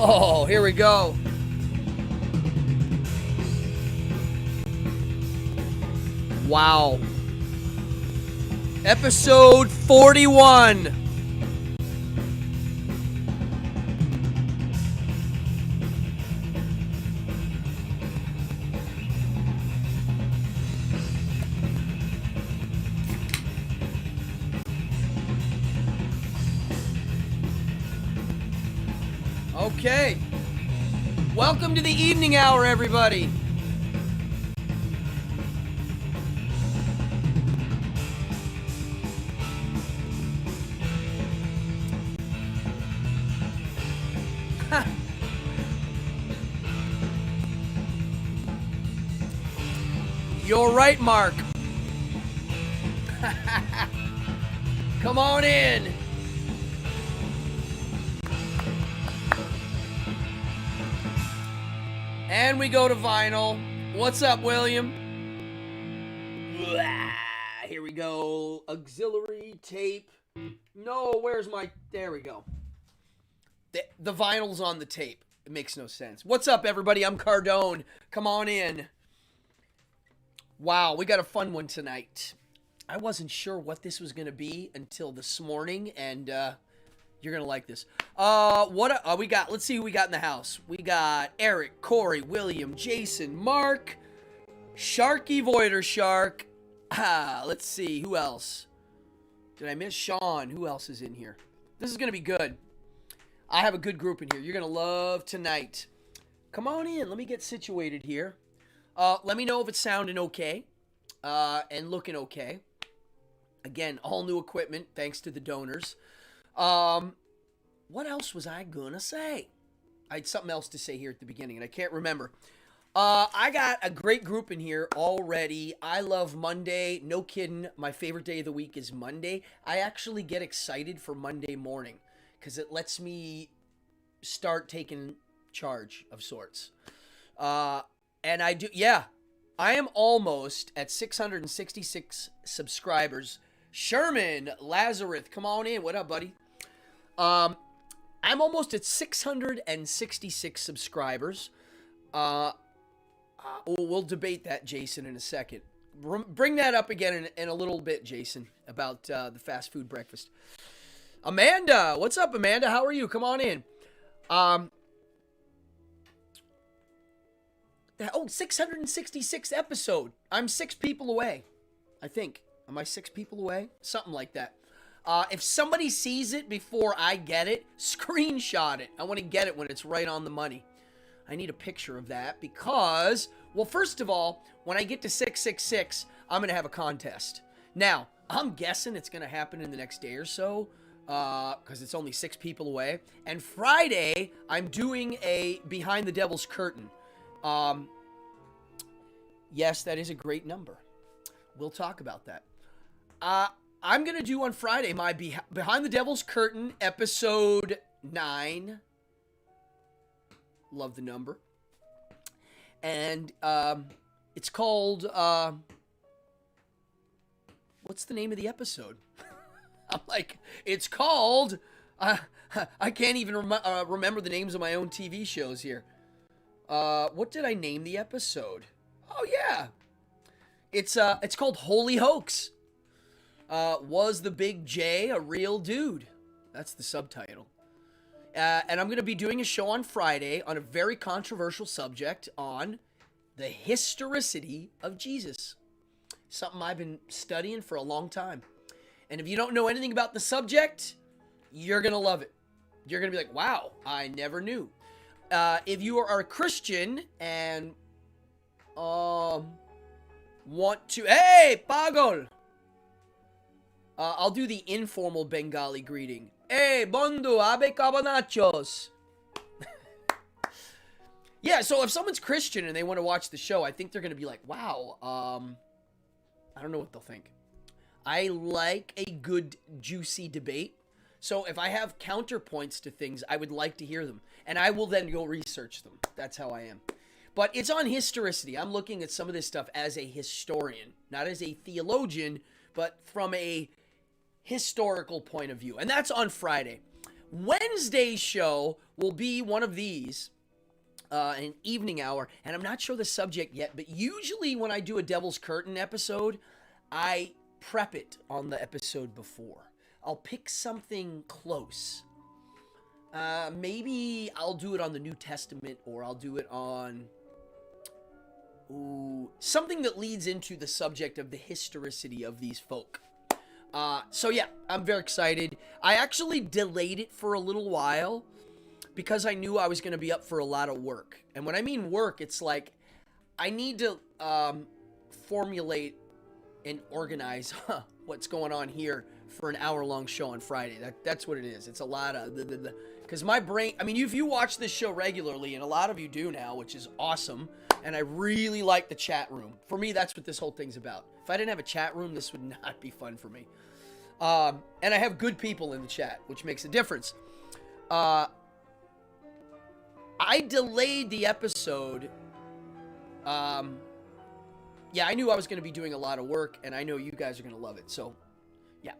Oh, here we go. Wow. Episode 41. Okay. Welcome to the evening hour, everybody. You're right, Mark. Come on in. And we go to vinyl. What's up, William? Here we go. Auxiliary tape. No, where's my... There we go. The vinyl's on the tape. It makes no sense. What's up, everybody? I'm Cardone. Come on in. Wow, we got a fun one tonight. I wasn't sure what this was going to be until this morning, and you're going to like this. We got? Let's see who we got in the house. We got Eric, Corey, William, Jason, Mark, Sharky Voider Shark. Let's see, who else? Did I miss Sean? Who else is in here? This is going to be good. I have a good group in here. You're going to love tonight. Come on in. Let me get situated here. Let me know if it's sounding okay and looking okay. Again, all new equipment thanks to the donors. What else was I going to say? I had something else to say here at the beginning, and I can't remember. I got a great group in here already. I love Monday. No kidding. My favorite day of the week is Monday. I actually get excited for Monday morning because it lets me start taking charge of sorts. And I do, yeah, I am almost at 666 subscribers. Sherman Lazarus, come on in. What up, buddy? I'm almost at 666 subscribers. We'll debate that, Jason, in a second. Bring that up again in a little bit, Jason, about the fast food breakfast. Amanda, what's up, Amanda? How are you? Come on in. 666 episode. I'm 6 people away, I think. Am I 6 people away? Something like that. If somebody sees it before I get it, screenshot it. I want to get it when it's right on the money. I need a picture of that because, well, first of all, when I get to 666, I'm going to have a contest. Now, I'm guessing it's going to happen in the next day or so because it's only 6 people away. And Friday, I'm doing a Behind the Devil's Curtain. Yes, that is a great number. We'll talk about that. I'm going to do on Friday my Behind the Devil's Curtain episode 9. Love the number. And it's called, what's the name of the episode? I'm like, it's called, I can't even remember the names of my own TV shows here. What did I name the episode? Oh yeah, it's called Holy Hoax. Was the Big J a real dude? That's the subtitle. And I'm going to be doing a show on Friday on a very controversial subject on the historicity of Jesus. Something I've been studying for a long time. And if you don't know anything about the subject, you're going to love it. You're going to be like, wow, I never knew. If you are a Christian and want to... Hey, Pagol! I'll do the informal Bengali greeting. Hey, Bondu, abe cabanachos. Yeah, so if someone's Christian and they want to watch the show, I think they're going to be like, wow, I don't know what they'll think. I like a good, juicy debate. So if I have counterpoints to things, I would like to hear them. And I will then go research them. That's how I am. But it's on historicity. I'm looking at some of this stuff as a historian, not as a theologian, but from a historical point of view. And that's on Friday. Wednesday's show will be one of these, an evening hour, and I'm not sure the subject yet, but usually when I do a Devil's Curtain episode, I prep it on the episode before. I'll pick something close. Maybe I'll do it on the New Testament, or I'll do it on something that leads into the subject of the historicity of these folk. So yeah, I'm very excited. I actually delayed it for a little while because I knew I was going to be up for a lot of work. And when I mean work, it's like I need to formulate and organize what's going on here for an hour-long show on Friday. That's what it is. It's a lot of because my brain, I mean, if you watch this show regularly, and a lot of you do now, which is awesome, and I really like the chat room. For me, that's what this whole thing's about. If I didn't have a chat room, this would not be fun for me. And I have good people in the chat, which makes a difference. I delayed the episode. Yeah, I knew I was going to be doing a lot of work, and I know you guys are going to love it. So, yeah.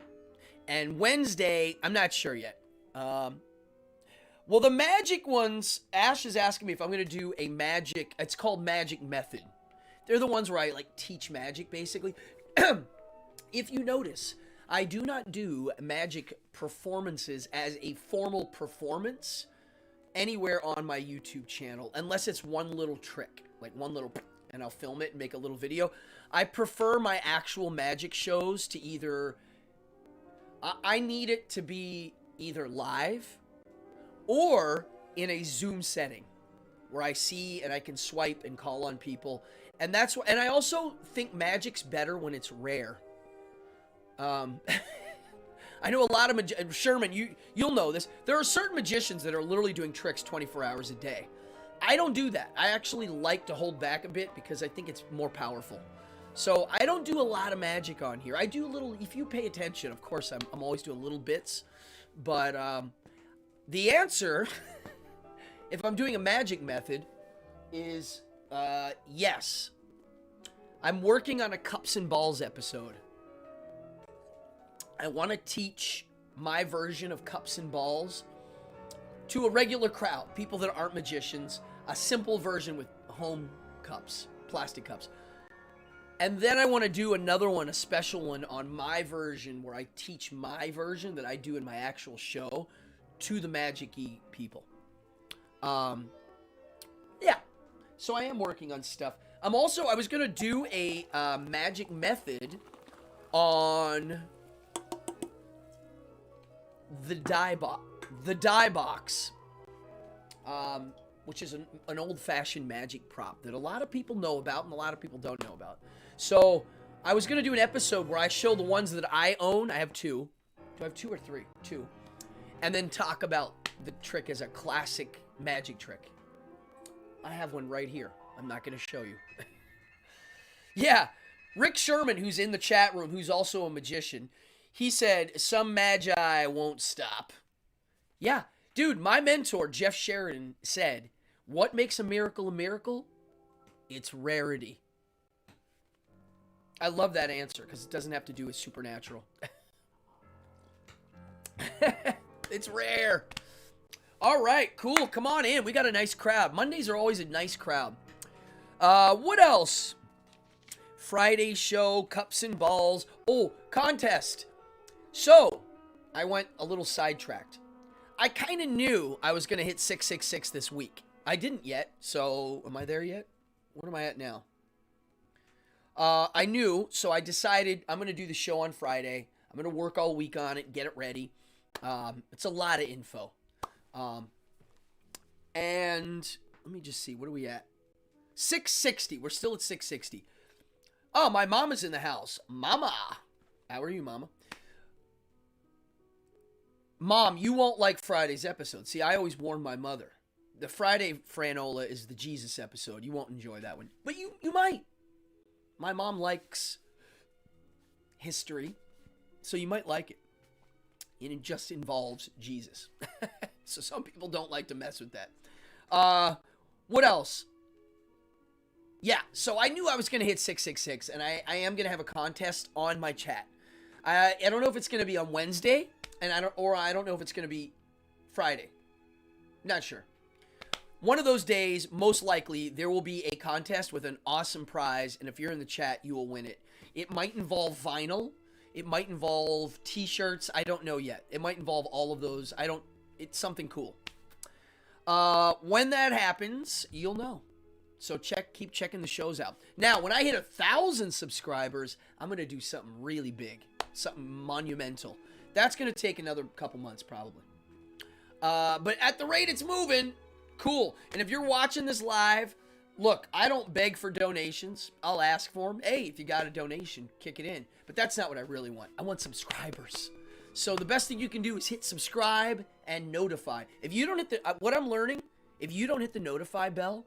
And Wednesday, I'm not sure yet. Well, the magic ones, Ash is asking me if I'm going to do a magic, it's called Magic Method. They're the ones where I, like, teach magic, basically. If you notice, I do not do magic performances as a formal performance anywhere on my YouTube channel, unless it's one little trick, like one little, and I'll film it and make a little video. I prefer my actual magic shows to either, I need it to be either live or in a Zoom setting where I see and I can swipe and call on people. And that's what, and I also think magic's better when it's rare. I know a lot of Sherman, you'll know this. There are certain magicians that are literally doing tricks 24 hours a day. I don't do that. I actually like to hold back a bit because I think it's more powerful. So I don't do a lot of magic on here. I do a little, if you pay attention, of course, I'm always doing little bits. But the answer, if I'm doing a magic method, is yes. I'm working on a Cups and Balls episode. I want to teach my version of Cups and Balls to a regular crowd, people that aren't magicians, a simple version with home cups, plastic cups. And then I want to do another one, a special one on my version where I teach my version that I do in my actual show to the magic-y people. Yeah. So I am working on stuff. I was going to do a magic method on the die box, which is an old-fashioned magic prop that a lot of people know about and a lot of people don't know about. So I was going to do an episode where I show the ones that I own. I have two. Do I have two or three? Two. And then talk about the trick as a classic magic trick. I have one right here. I'm not going to show you. Yeah. Rick Sherman, who's in the chat room, who's also a magician, he said, some magi won't stop. Yeah. Dude, my mentor, Jeff Sheridan, said, what makes a miracle? It's rarity. I love that answer because it doesn't have to do with supernatural. It's rare. All right, cool. Come on in. We got a nice crowd. Mondays are always a nice crowd. What else? Friday show, Cups and Balls. Oh, contest. So, I went a little sidetracked. I kind of knew I was going to hit 666 this week. I didn't yet, so am I there yet? What am I at now? I knew, so I decided I'm going to do the show on Friday. I'm going to work all week on it, get it ready. It's a lot of info. And let me just see, what are we at? 660. We're still at 660. Oh, my mama's in the house. Mama. How are you, Mama? Mom, you won't like Friday's episode. See, I always warn my mother. The Friday Franola is the Jesus episode. You won't enjoy that one. But you might. My mom likes history, so you might like it. And it just involves Jesus. So some people don't like to mess with that. What else? Yeah, so I knew I was going to hit 666, and I am going to have a contest on my chat. I don't know if it's going to be on Wednesday, and I don't know if it's going to be Friday. Not sure. One of those days, most likely, there will be a contest with an awesome prize, and if you're in the chat, you will win it. It might involve vinyl. It might involve t-shirts. I don't know yet. It might involve all of those. It's something cool. When that happens, you'll know. So keep checking the shows out. Now, when I hit 1,000 subscribers, I'm going to do something really big. Something monumental. That's going to take another couple months, probably. But at the rate it's moving, cool. And if you're watching this live, look, I don't beg for donations. I'll ask for them. Hey, if you got a donation, kick it in. But that's not what I really want. I want subscribers. So the best thing you can do is hit subscribe and notify. If you don't hit the, what I'm learning, if you don't hit the notify bell,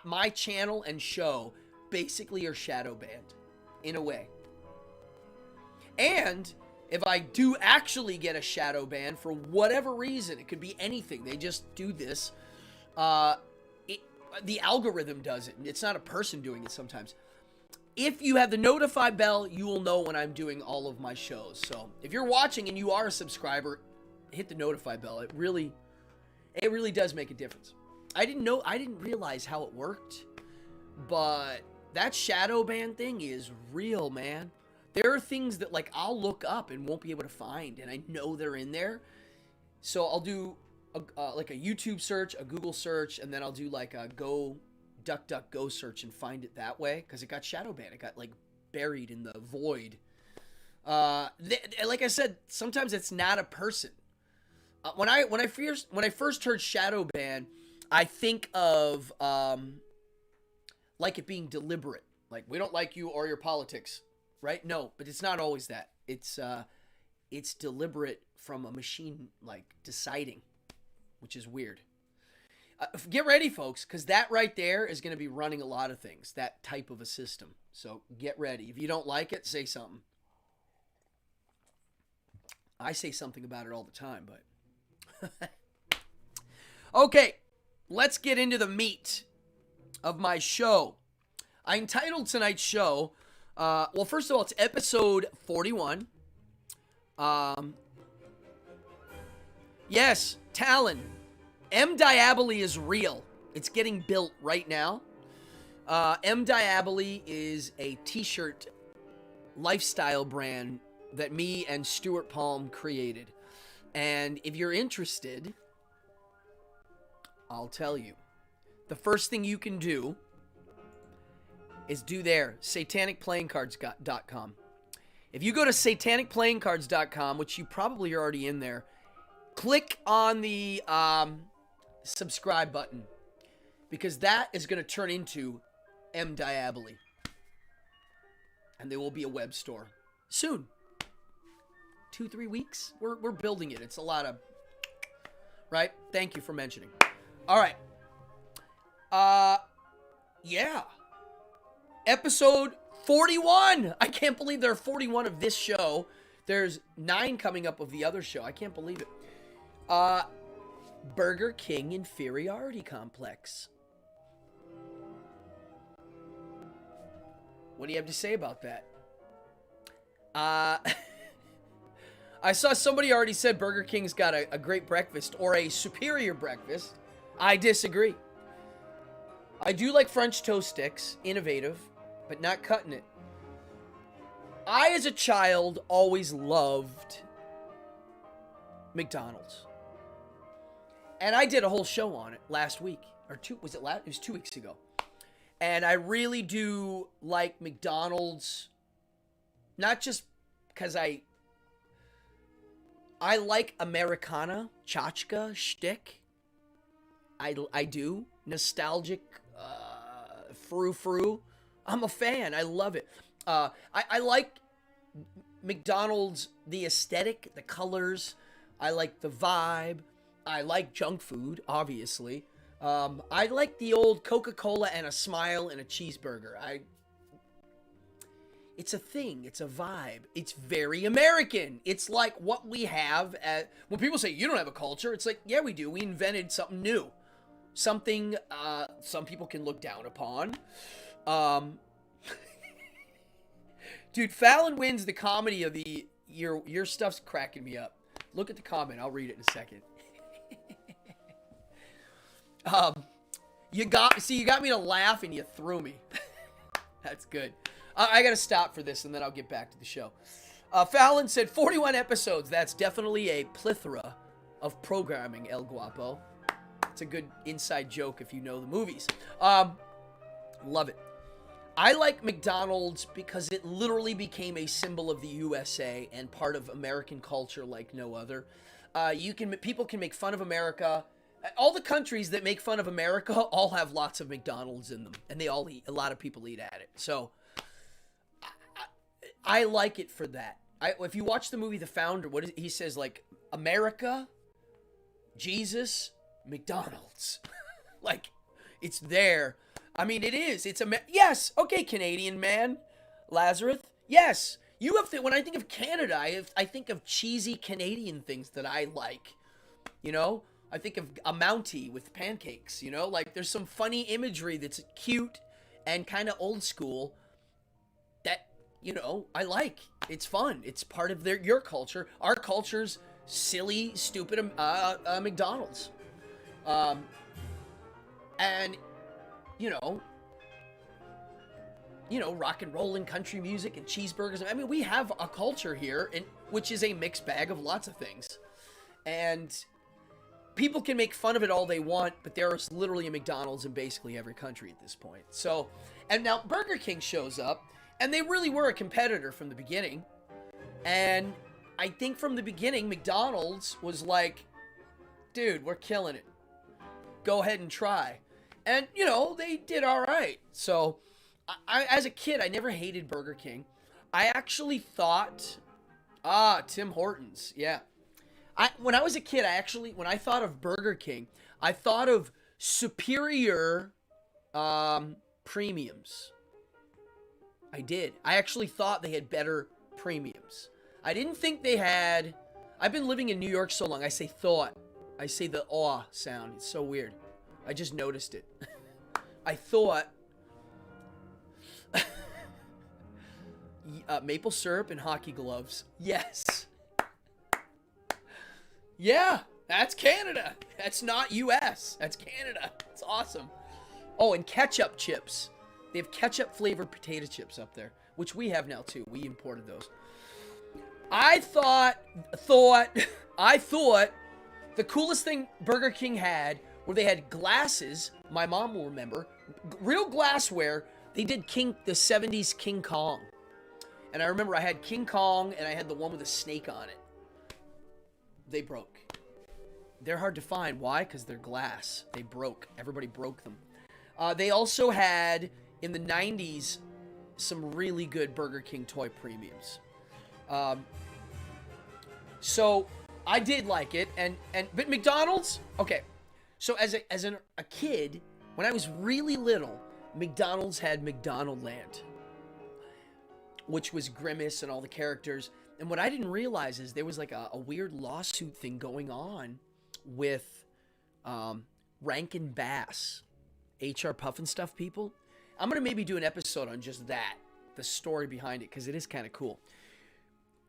my channel and show basically are shadow banned, in a way. And if I do actually get a shadow ban for whatever reason, it could be anything. They just do this. The algorithm does it. It's not a person doing it sometimes. If you have the notify bell, you will know when I'm doing all of my shows. So if you're watching and you are a subscriber, hit the notify bell. It really does make a difference. I didn't realize how it worked, but that shadow ban thing is real, man. There are things that, like, I'll look up and won't be able to find, and I know they're in there. So I'll do like a YouTube search, a Google search, and then I'll do like a DuckDuckGo search and find it that way, because it got shadow banned. It got like buried in the void. Like I said, sometimes it's not a person. When I first heard shadow ban, I think of like it being deliberate. Like, we don't like you or your politics, right? No, but it's not always that. It's deliberate from a machine, like, deciding, which is weird. Get ready, folks, because that right there is going to be running a lot of things, that type of a system. So get ready. If you don't like it, say something. I say something about it all the time, but... Okay, let's get into the meat of my show. I entitled tonight's show, well, first of all, it's episode 41. Yes, Talon. M. Diaboli is real. It's getting built right now. M. Diaboli is a t-shirt lifestyle brand that me and Stuart Palm created. And if you're interested, I'll tell you. The first thing you can do is do there, satanicplayingcards.com. If you go to satanicplayingcards.com, which you probably are already in there, click on the subscribe button, because that is going to turn into M. Diaboli. And there will be a web store soon. 2-3 weeks? We're building it. It's a lot of... Right? Thank you for mentioning. All right. Yeah. Episode 41. I can't believe there are 41 of this show. There's 9 coming up of the other show. I can't believe it. Burger King inferiority complex. What do you have to say about that? I saw somebody already said Burger King's got a great breakfast, or a superior breakfast. I disagree. I do like French toast sticks, innovative, but not cutting it. I, as a child, always loved McDonald's. And I did a whole show on it last week. Or it was 2 weeks ago. And I really do like McDonald's. Not just because I like Americana, tchotchke, shtick. I do. Nostalgic, frou-frou. I'm a fan. I love it. I like McDonald's, the aesthetic, the colors. I like the vibe. I like junk food, obviously. I like the old Coca-Cola and a smile and a cheeseburger. It's a thing. It's a vibe. It's very American. It's like what we have at... When people say, you don't have a culture, it's like, yeah, we do. We invented something new. Something some people can look down upon. Dude, Fallon wins the comedy of the... Your stuff's cracking me up. Look at the comment. I'll read it in a second. You got me to laugh and you threw me. That's good. I gotta stop for this and then I'll get back to the show. Fallon said 41 episodes. That's definitely a plethora of programming, El Guapo. It's a good inside joke if you know the movies. Love it. I like McDonald's because it literally became a symbol of the USA and part of American culture like no other. People can make fun of America. All the countries that make fun of America all have lots of McDonald's in them, and they all eat. A lot of people eat at it. So I like it for that. If you watch the movie The Founder, he says, like, America, Jesus, McDonald's. Like, it's there. I mean, it is. Yes. Okay, Canadian man. Lazarus. Yes. When I think of Canada, I think of cheesy Canadian things that I like. You know? I think of a Mountie with pancakes, you know? Like, there's some funny imagery that's cute and kind of old school that, you know, I like. It's fun. It's part of your culture. Our culture's silly, stupid McDonald's. And, you know, rock and roll and country music and cheeseburgers. I mean, we have a culture here, which is a mixed bag of lots of things. And people can make fun of it all they want, but there's literally a McDonald's in basically every country at this point. So, and now Burger King shows up, and they really were a competitor from the beginning. And I think from the beginning, McDonald's was like, dude, we're killing it. Go ahead and try. And, you know, they did all right. So, as a kid, I never hated Burger King. I actually thought, Tim Hortons, yeah. When I was a kid, when I thought of Burger King, I thought of superior premiums. I did. I actually thought they had better premiums. I didn't think they had. I've been living in New York so long. I say thought. I say the aw sound. It's so weird. I just noticed it. I thought maple syrup and hockey gloves. Yes. Yeah, that's Canada. That's not US. That's Canada. It's awesome. Oh, and ketchup chips. They have ketchup flavored potato chips up there, which we have now too. We imported those. I thought the coolest thing Burger King had were they had glasses. My mom will remember. Real glassware. They did the 70s King Kong. And I remember I had King Kong and I had the one with a snake on it. They broke. They're hard to find. Why? Because they're glass. They broke. Everybody broke them. They also had, in the 90s, some really good Burger King toy premiums. So I did like it. But McDonald's, okay. So as a kid, when I was really little, McDonald's had McDonaldland, which was Grimace and all the characters. And what I didn't realize is there was like a weird lawsuit thing going on with Rankin Bass, HR Puffenstuff people. I'm going to maybe do an episode on just that, the story behind it, because it is kind of cool.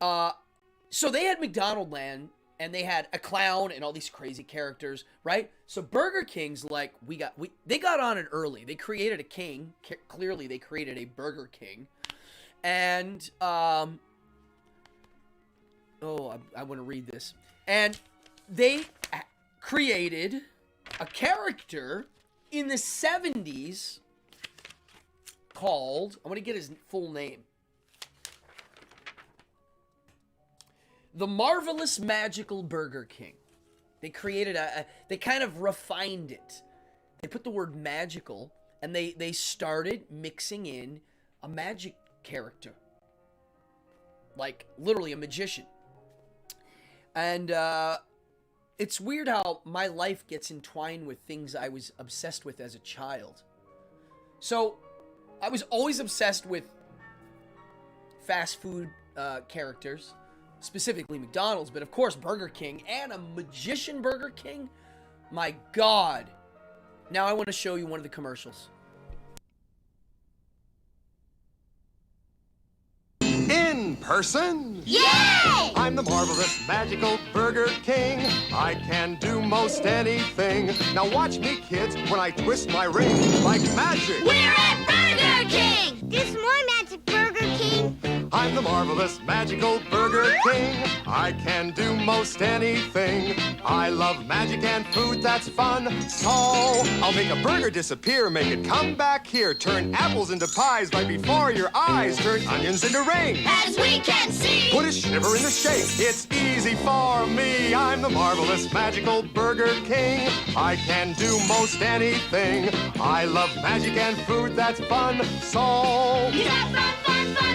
So they had McDonaldland, and they had a clown and all these crazy characters, right? So Burger King's like, they got on it early. They created a king. Clearly, they created a Burger King. And, I want to read this. And they created a character in the 70s called, I'm going to get his full name. The Marvelous Magical Burger King. They created they kind of refined it. They put the word magical, and they started mixing in a magic character. Like, literally a magician. And it's weird how my life gets entwined with things I was obsessed with as a child. So, I was always obsessed with fast food characters, specifically McDonald's, but of course Burger King, and a magician Burger King. My God. Now I want to show you one of the commercials. In person. Yay! I'm the marvelous magical Burger King. I can do most anything. Now watch me, kids, when I twist my ring like magic. We're at Burger King! There's more magic, Burger King. I'm the marvelous, magical Burger King. I can do most anything. I love magic and food that's fun. So I'll make a burger disappear, make it come back here. Turn apples into pies right before your eyes. Turn onions into rings. As we can see! Put a shiver in the shake. It's easy for me. I'm the marvelous, magical Burger King. I can do most anything. I love magic and food that's fun. So You got fun for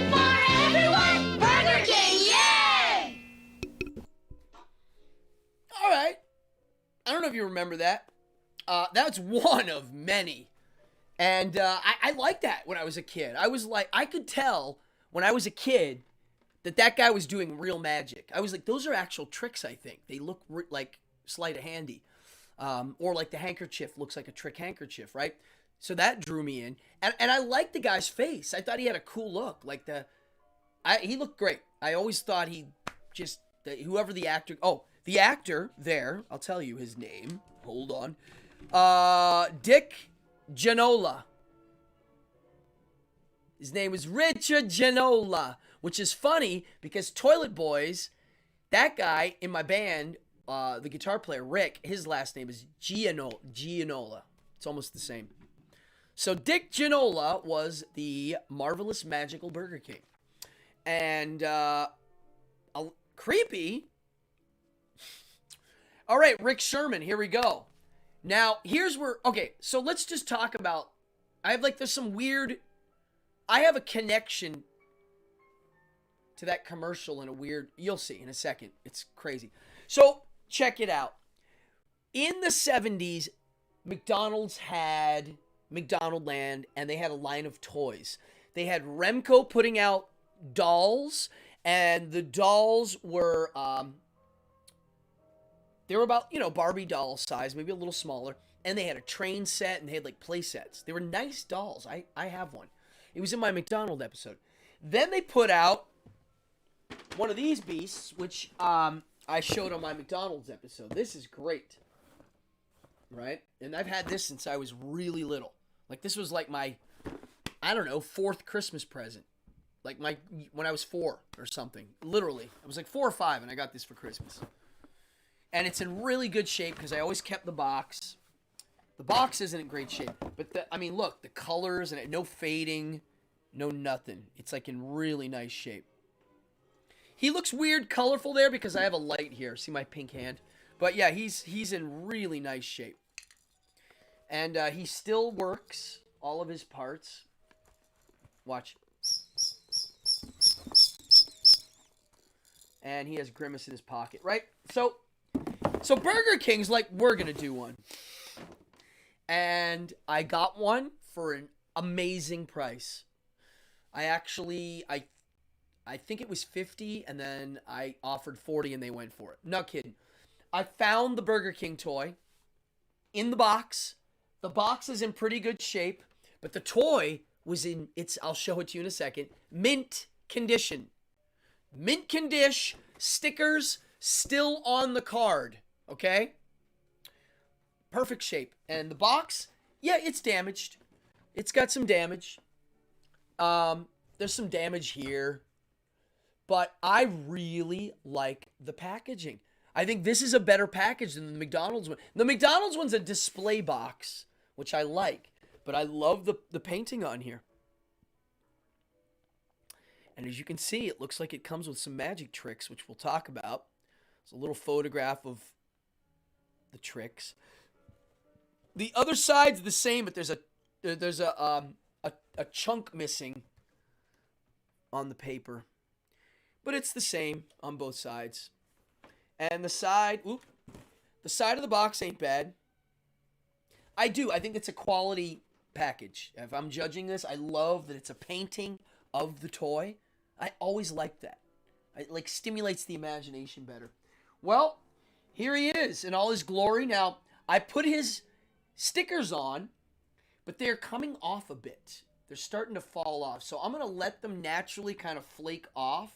everyone! Burger King, yay! All right. I don't know if you remember that. That's one of many. And I liked that when I was a kid. I could tell when I was a kid that guy was doing real magic. I was like, those are actual tricks, I think. They look like sleight of handy. Or like the handkerchief looks like a trick handkerchief, right? So that drew me in. And I liked the guy's face. I thought he had a cool look. He looked great. I always thought whoever the actor... Oh, the actor there, I'll tell you his name. Hold on. Dick Genola. His name is Richard Genola, which is funny because Toilet Boys, that guy in my band, the guitar player, Rick, his last name is Gianola. It's almost the same. So Dick Genola was the marvelous magical Burger King. And creepy. All right, Rick Sherman, here we go. Now, here's where, okay, so let's just talk about, I have a connection to that commercial in a weird, you'll see in a second. It's crazy. So, check it out. In the 70s, McDonald's had McDonaldland, and they had a line of toys. They had Remco putting out dolls, and the dolls were, they were about, Barbie doll size, maybe a little smaller, and they had a train set, and they had, play sets. They were nice dolls. I have one. It was in my McDonald episode. Then they put out one of these beasts, which I showed on my McDonald's episode. This is great, right? And I've had this since I was really little. This was my, I don't know, 4th Christmas present. When I was 4 or something. Literally. I was 4 or 5, and I got this for Christmas. And it's in really good shape because I always kept the box. The box isn't in great shape. But, look, the colors and no fading, no nothing. It's in really nice shape. He looks weird, colorful there because I have a light here. See my pink hand? But yeah, he's in really nice shape. And he still works all of his parts. Watch. And he has Grimace in his pocket, right? So Burger King's we're going to do one. And I got one for an amazing price. I think it was 50, and then I offered 40, and they went for it. Not kidding. I found the Burger King toy in the box. The box is in pretty good shape, but the toy was I'll show it to you in a second, mint condition. Mint condition, stickers still on the card, okay? Perfect shape. And the box, yeah, it's damaged. It's got some damage. There's some damage here. But I really like the packaging. I think this is a better package than the McDonald's one. The McDonald's one's a display box, which I like. But I love the painting on here. And as you can see, it looks like it comes with some magic tricks, which we'll talk about. It's a little photograph of the tricks. The other side's the same, but there's a chunk missing on the paper. But it's the same on both sides. And the side of the box ain't bad. I think it's a quality package. If I'm judging this, I love that it's a painting of the toy. I always like that. It stimulates the imagination better. Well, here he is in all his glory. Now, I put his stickers on, but they're coming off a bit. They're starting to fall off. So I'm going to let them naturally kind of flake off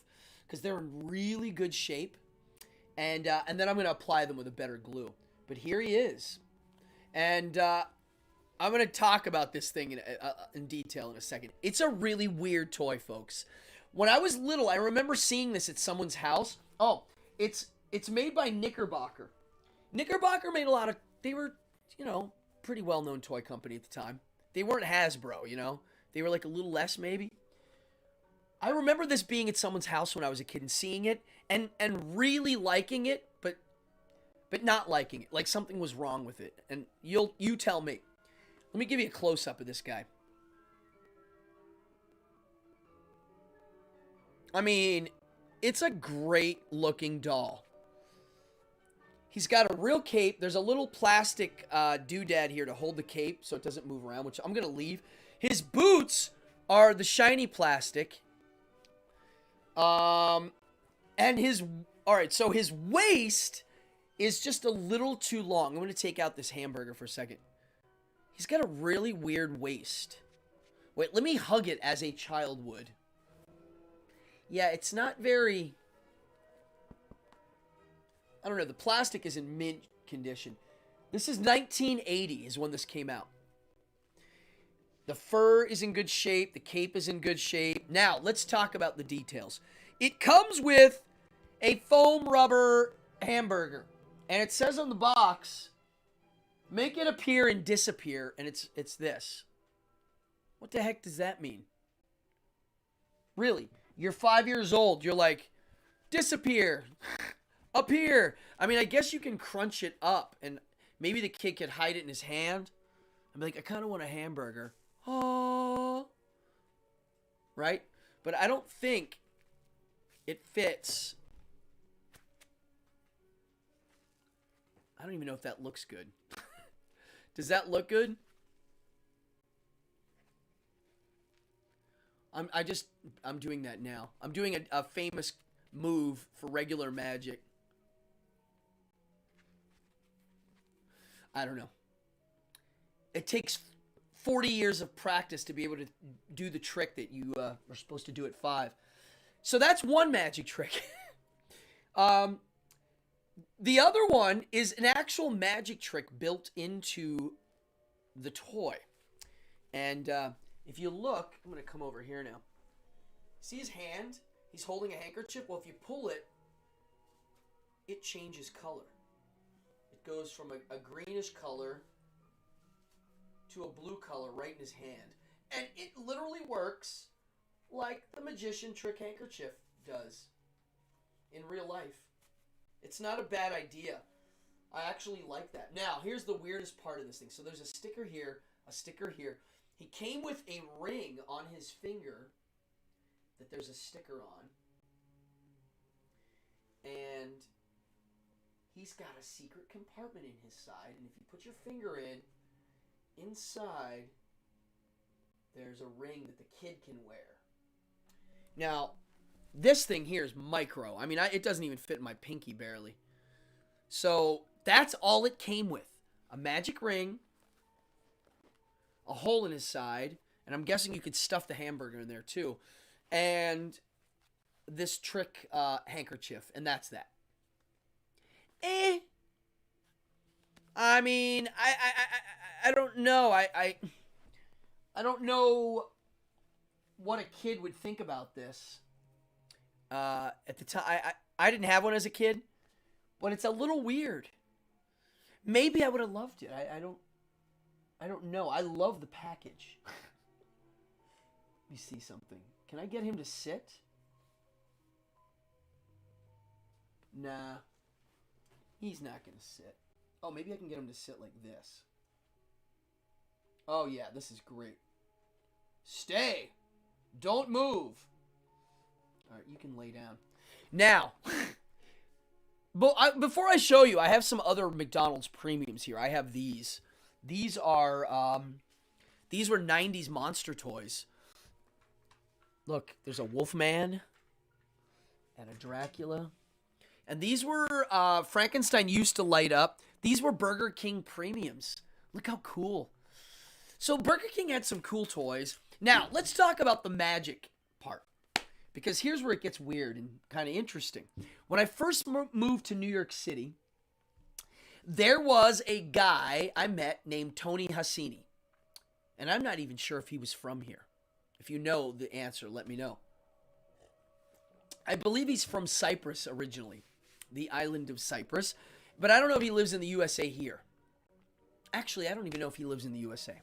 because they're in really good shape. and then I'm going to apply them with a better glue. But here he is. And I'm going to talk about this thing in detail in a second. It's a really weird toy, folks. When I was little, I remember seeing this at someone's house. Oh, it's made by Knickerbocker. Knickerbocker made a lot of... They were, you know, pretty well-known toy company at the time. They weren't Hasbro, you know. They were like a little less, maybe. I remember this being at someone's house when I was a kid and seeing it and really liking it, but not liking it. Like something was wrong with it. And you tell me. Let me give you a close-up of this guy. I mean, it's a great-looking doll. He's got a real cape. There's a little plastic doodad here to hold the cape so it doesn't move around, which I'm going to leave. His boots are the shiny plastic. And so his waist is just a little too long. I'm going to take out this hamburger for a second. He's got a really weird waist. Wait, let me hug it as a child would. Yeah, it's not very... I don't know. The plastic is in mint condition. This is 1980 is when this came out. The fur is in good shape. The cape is in good shape. Now, let's talk about the details. It comes with a foam rubber hamburger. And it says on the box, make it appear and disappear. And it's this. What the heck does that mean? Really? You're 5 years old. You're like, disappear. Appear. I mean, I guess you can crunch it up. And maybe the kid could hide it in his hand. I'm like, I kind of want a hamburger. Oh. Right? But I don't think it fits. I don't even know if that looks good. Does that look good? I'm doing that now. I'm doing a famous move for regular Magic. I don't know. It takes 40 years of practice to be able to do the trick that you are supposed to do at 5. So that's one magic trick. The other one is an actual magic trick built into the toy. And if you look, I'm going to come over here now. See his hand? He's holding a handkerchief. Well, if you pull it, it changes color. It goes from a greenish color to a blue color right in his hand. And it literally works like the magician trick handkerchief does in real life. It's not a bad idea. I actually like that. Now, here's the weirdest part of this thing. So there's a sticker here, a sticker here. He came with a ring on his finger that there's a sticker on. And he's got a secret compartment in his side. And if you put your finger in, inside, there's a ring that the kid can wear. Now, this thing here is micro. I mean, it doesn't even fit in my pinky barely. So that's all it came with. A magic ring, a hole in his side, and I'm guessing you could stuff the hamburger in there too, and this trick handkerchief, and that's that. I mean, I don't know. I don't know what a kid would think about this. At the time, I didn't have one as a kid, but it's a little weird. Maybe I would have loved it. I don't know. I love the package. Let me see something. Can I get him to sit? Nah. He's not going to sit. Oh, maybe I can get him to sit like this. Oh, yeah, this is great. Stay. Don't move. All right, you can lay down. Now, before I show you, I have some other McDonald's premiums here. I have these. These are, these were 90s monster toys. Look, there's a Wolfman and a Dracula. And these were, Frankenstein used to light up. These were Burger King premiums. Look how cool. So Burger King had some cool toys. Now, let's talk about the magic part. Because here's where it gets weird and kind of interesting. When I first moved to New York City, there was a guy I met named Tony Hassini. And I'm not even sure if he was from here. If you know the answer, let me know. I believe he's from Cyprus originally, the island of Cyprus. But I don't know if he lives in the USA here. Actually, I don't even know if he lives in the USA.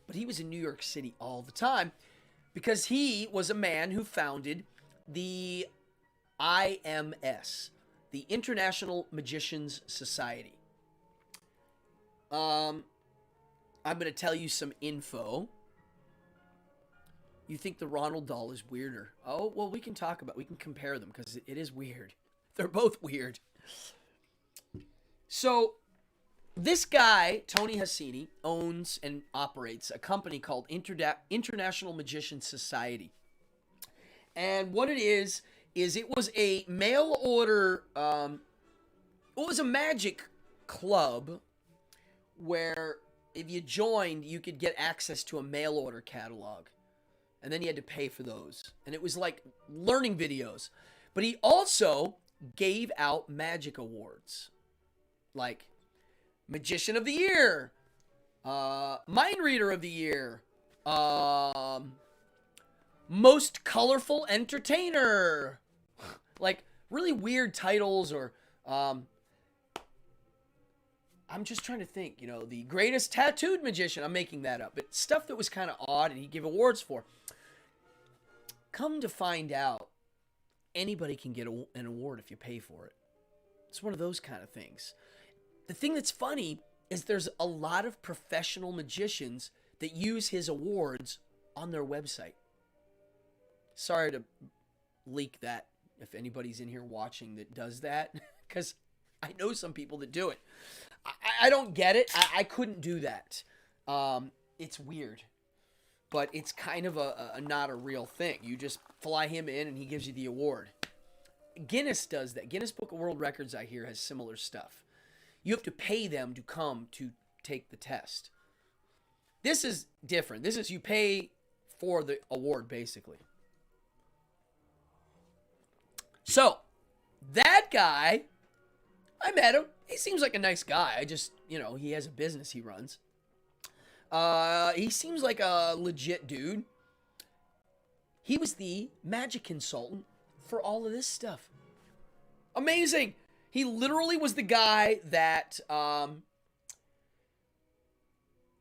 But he was in New York City all the time because he was a man who founded the IMS, the International Magicians Society. I'm going to tell you some info. You think the Ronald doll is weirder? Oh, well, we can compare them because it is weird. They're both weird. So, this guy, Tony Hassini, owns and operates a company called International Magicians Society. And what it is it was a mail order, it was a magic club where if you joined, you could get access to a mail order catalog. And then you had to pay for those. And it was like learning videos. But he also gave out magic awards. Like Magician of the Year, Mind Reader of the Year, Most Colorful Entertainer. Like really weird titles or... I'm just trying to think, the greatest tattooed magician. I'm making that up. But stuff that was kind of odd and he'd give awards for. Come to find out, anybody can get an award if you pay for it. It's one of those kind of things. The thing that's funny is there's a lot of professional magicians that use his awards on their website. Sorry to leak that if anybody's in here watching that does that, because I know some people that do it. I don't get it. I couldn't do that. It's weird. But it's kind of a not a real thing. You just fly him in and he gives you the award. Guinness does that. Guinness Book of World Records, I hear, has similar stuff. You have to pay them to come to take the test. This is different. This is you pay for the award, basically. So, that guy, I met him. He seems like a nice guy. I just, he has a business he runs. He seems like a legit dude. He was the magic consultant for all of this stuff. Amazing. He literally was the guy that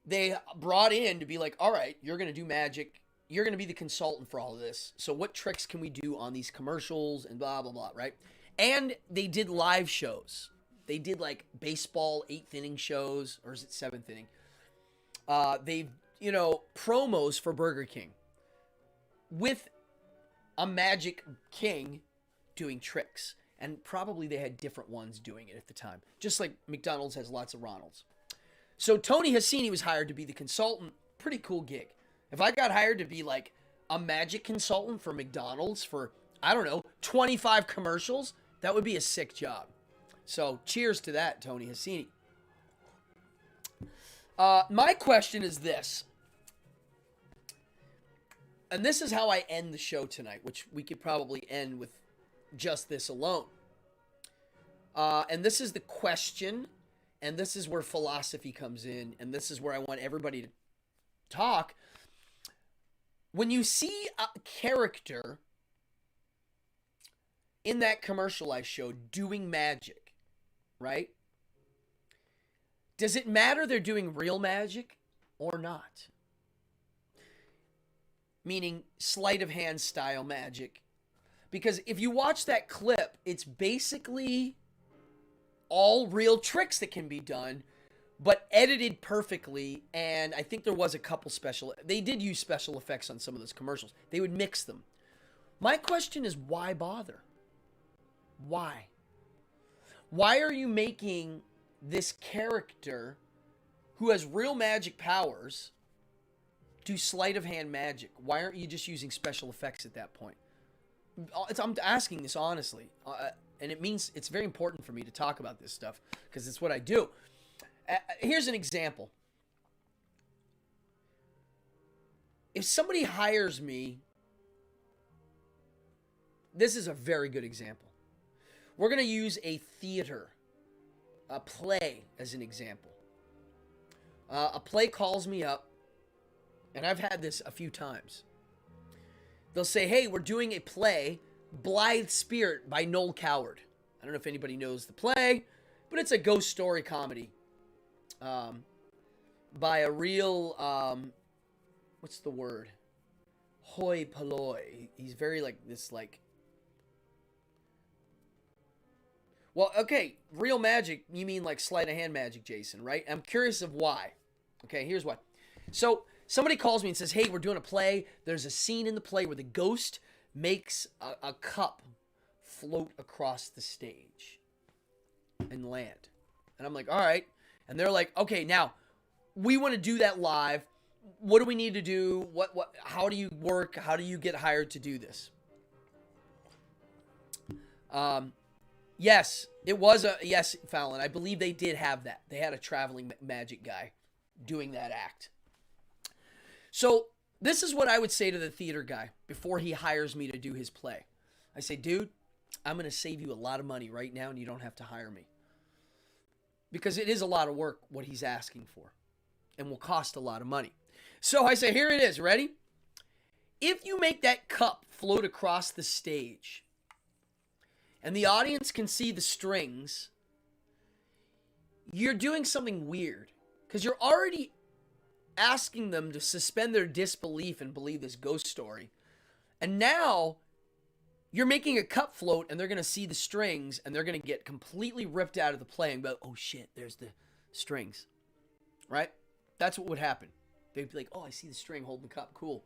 they brought in to be like, all right, you're going to do magic. You're going to be the consultant for all of this. So what tricks can we do on these commercials and blah, blah, blah, right? And they did live shows. They did like baseball 8th inning shows, or is it 7th inning? They've, promos for Burger King with a magic king doing tricks. And probably they had different ones doing it at the time. Just like McDonald's has lots of Ronalds. So Tony Hassini was hired to be the consultant. Pretty cool gig. If I got hired to be like a magic consultant for McDonald's for, 25 commercials, that would be a sick job. So cheers to that, Tony Hassini. My question is this. And this is how I end the show tonight, which we could probably end with just this alone. And this is the question, and this is where philosophy comes in, and this is where I want everybody to talk. When you see a character in that commercial I showed doing magic, right? Does it matter they're doing real magic or not? Meaning sleight of hand style magic. Because if you watch that clip, it's basically all real tricks that can be done, but edited perfectly. And I think there was a couple they did use special effects on some of those commercials. They would mix them. My question is, why bother? Why? Why are you making this character who has real magic powers do sleight of hand magic? Why aren't you just using special effects at that point? I'm asking this honestly, and it's very important for me to talk about this stuff because it's what I do. Here's an example. If somebody hires me this is a very good example. We're going to use a theater, a play as an example. A play calls me up, and I've had this a few times. They'll say, hey, we're doing a play, Blithe Spirit by Noel Coward. I don't know if anybody knows the play, but it's a ghost story comedy by a real, what's the word? Hoi polloi. He's very like this, like, well, okay, real magic, you mean like sleight of hand magic, Jason, right? I'm curious of why. Okay, here's why. So somebody calls me and says, hey, we're doing a play. There's a scene in the play where the ghost makes a cup float across the stage and land. And I'm like, all right. And they're like, okay, now we want to do that live. What do we need to do? How do you work? How do you get hired to do this? Yes, it was yes, Fallon. I believe they did have that. They had a traveling magic guy doing that act. So this is what I would say to the theater guy before he hires me to do his play. I say, dude, I'm going to save you a lot of money right now and you don't have to hire me. Because it is a lot of work what he's asking for and will cost a lot of money. So I say, here it is. Ready? If you make that cup float across the stage and the audience can see the strings, you're doing something weird because you're already asking them to suspend their disbelief and believe this ghost story. And now you're making a cup float and they're going to see the strings and they're going to get completely ripped out of the play and go, oh shit, there's the strings. Right? That's what would happen. They'd be like, oh, I see the string holding the cup. Cool.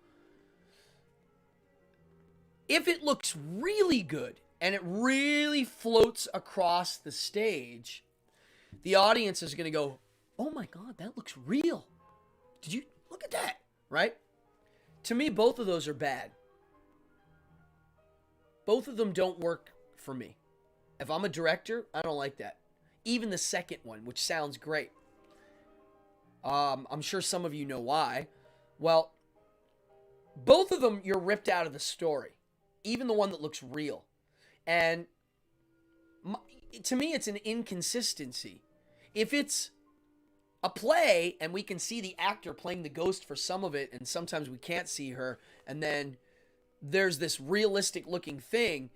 If it looks really good and it really floats across the stage, the audience is going to go, oh my God, that looks real. Did you look at that? Right? To me, both of those are bad. Both of them don't work for me. If I'm a director, I don't like that. Even the second one, which sounds great. I'm sure some of you know why. Well, both of them, you're ripped out of the story. Even the one that looks real. And to me, it's an inconsistency. If it's a play and we can see the actor playing the ghost for some of it, and sometimes we can't see her, and then there's this realistic looking thing,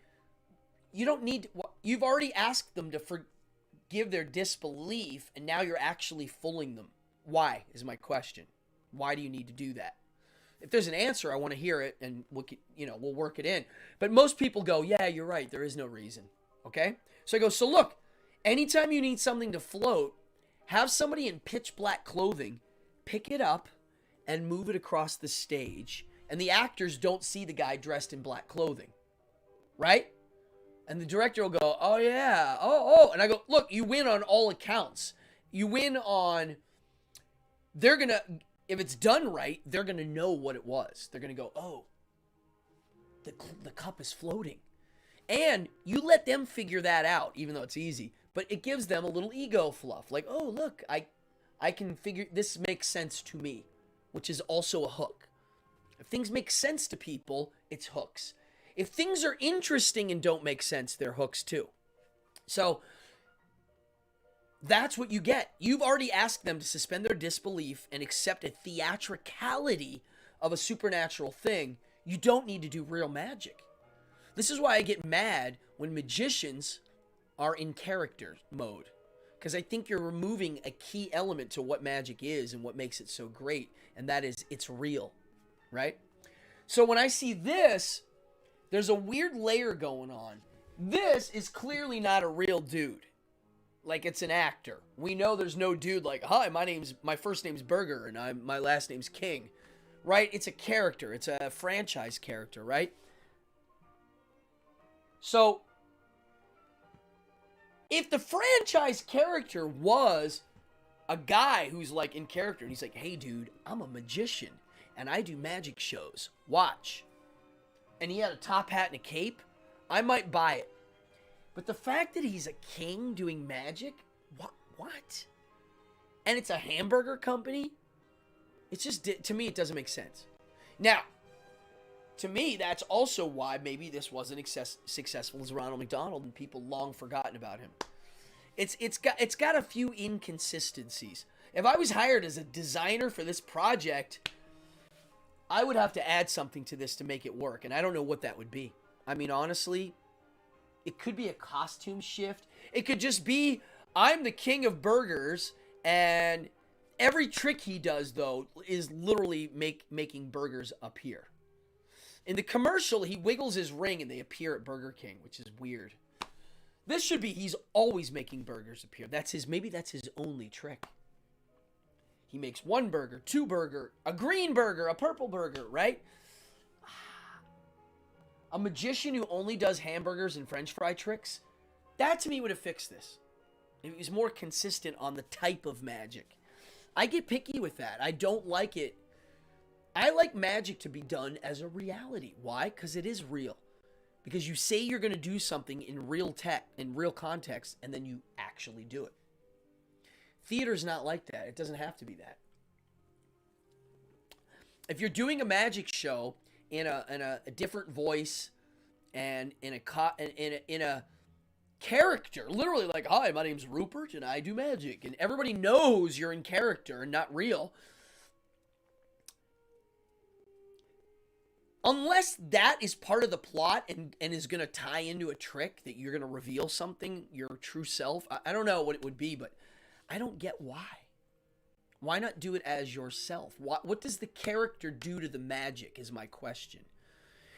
you don't need, you've already asked them to forgive their disbelief, and now you're actually fooling them. Why is my question. Why do you need to do that? If there's an answer, I want to hear it, and we'll work it in. But most people go, yeah, you're right. There is no reason. Okay? So I go, so look, anytime you need something to float, have somebody in pitch black clothing pick it up and move it across the stage, and the actors don't see the guy dressed in black clothing. Right? And the director will go, oh, yeah. Oh. And I go, look, you win on all accounts. You win on, they're going to, if it's done right, they're going to know what it was. They're going to go, oh, the cup is floating. And you let them figure that out, even though it's easy. But it gives them a little ego fluff. Like, oh, look, I can figure, this makes sense to me, which is also a hook. If things make sense to people, it's hooks. If things are interesting and don't make sense, they're hooks too. So that's what you get. You've already asked them to suspend their disbelief and accept a theatricality of a supernatural thing. You don't need to do real magic. This is why I get mad when magicians are in character mode. Because I think you're removing a key element to what magic is and what makes it so great. And that is, it's real. Right? So when I see this, there's a weird layer going on. This is clearly not a real dude. Like it's an actor. We know there's no dude like, hi, my first name's Burger and my last name's King. Right? It's a character. It's a franchise character, right? So if the franchise character was a guy who's like in character and he's like, hey dude, I'm a magician and I do magic shows. Watch. And he had a top hat and a cape, I might buy it. But the fact that he's a king doing magic, what? And it's a hamburger company? It's just, to me, it doesn't make sense. Now, to me, that's also why maybe this wasn't successful as Ronald McDonald, and people long forgotten about him. It's got a few inconsistencies. If I was hired as a designer for this project, I would have to add something to this to make it work, and I don't know what that would be. I mean, honestly, it could be a costume shift. It could just be, I'm the king of burgers, and every trick he does, though, is literally making burgers appear. In the commercial, he wiggles his ring, and they appear at Burger King, which is weird. This should be, he's always making burgers appear. Maybe that's his only trick. He makes one burger, two burger, a green burger, a purple burger, right? A magician who only does hamburgers and french fry tricks, that to me would have fixed this. If he was more consistent on the type of magic. I get picky with that. I don't like it. I like magic to be done as a reality. Why? Because it is real. Because you say you're going to do something in real context, and then you actually do it. Theater's not like that. It doesn't have to be that. If you're doing a magic show in a different voice and in a character, literally like, hi, my name's Rupert and I do magic, and everybody knows you're in character and not real. Unless that is part of the plot and is going to tie into a trick that you're going to reveal something, your true self. I don't know what it would be, but I don't get why. Why not do it as yourself? What does the character do to the magic is my question.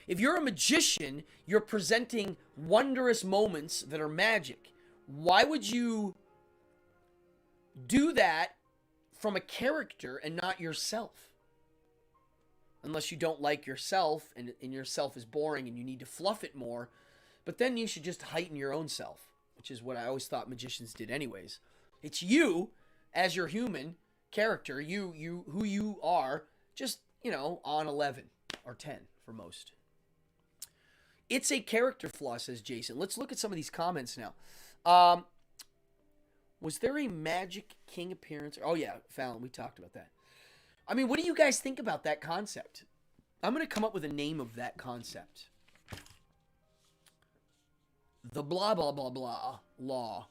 If you're a magician, you're presenting wondrous moments that are magic. Why would you do that from a character and not yourself? Unless you don't like yourself and yourself is boring and you need to fluff it more. But then you should just heighten your own self, which is what I always thought magicians did anyways. It's you as your human character, you who you are, just, on 11 or 10 for most. It's a character flaw, says Jason. Let's look at some of these comments now. Was there a Magic King appearance? Oh, yeah, Fallon, we talked about that. I mean, what do you guys think about that concept? I'm going to come up with a name of that concept. The blah, blah, blah, blah law.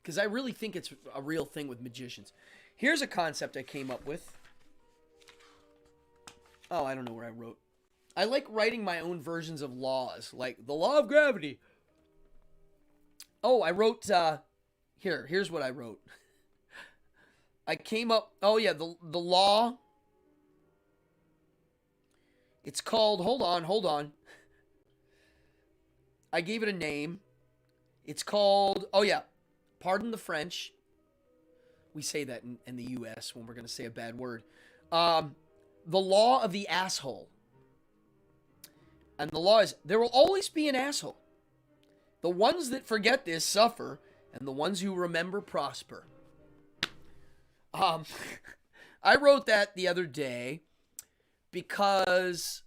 Because I really think it's a real thing with magicians. Here's a concept I came up with. Oh, I don't know where I wrote. I like writing my own versions of laws, like the law of gravity. Oh, I wrote, here's what I wrote. I came up, oh yeah, the law. It's called, hold on. I gave it a name. It's called, oh yeah, pardon the French. We say that in the U.S. when we're going to say a bad word. The law of the asshole. And the law is, there will always be an asshole. The ones that forget this suffer, and the ones who remember prosper. I wrote that the other day because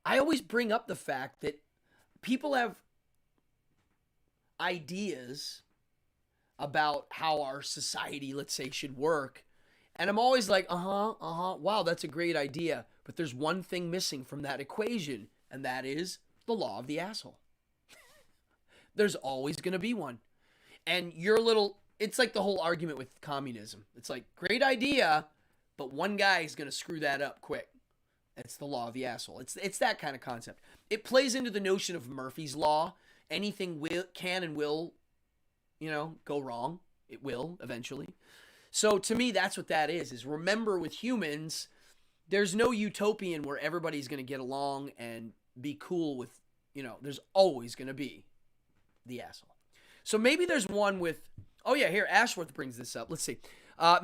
I always bring up the fact that people have ideas about how our society, let's say, should work. And I'm always like, wow, that's a great idea. But there's one thing missing from that equation, and that is the law of the asshole. There's always going to be one. And it's like the whole argument with communism. It's like, great idea, but one guy is going to screw that up quick. It's the law of the asshole. It's that kind of concept. It plays into the notion of Murphy's Law. Anything can and will, go wrong. It will eventually. So to me, that's what that is remember with humans, there's no utopian where everybody's going to get along and be cool with, there's always going to be the asshole. So maybe there's one with, oh yeah, here, Ashworth brings this up. Let's see.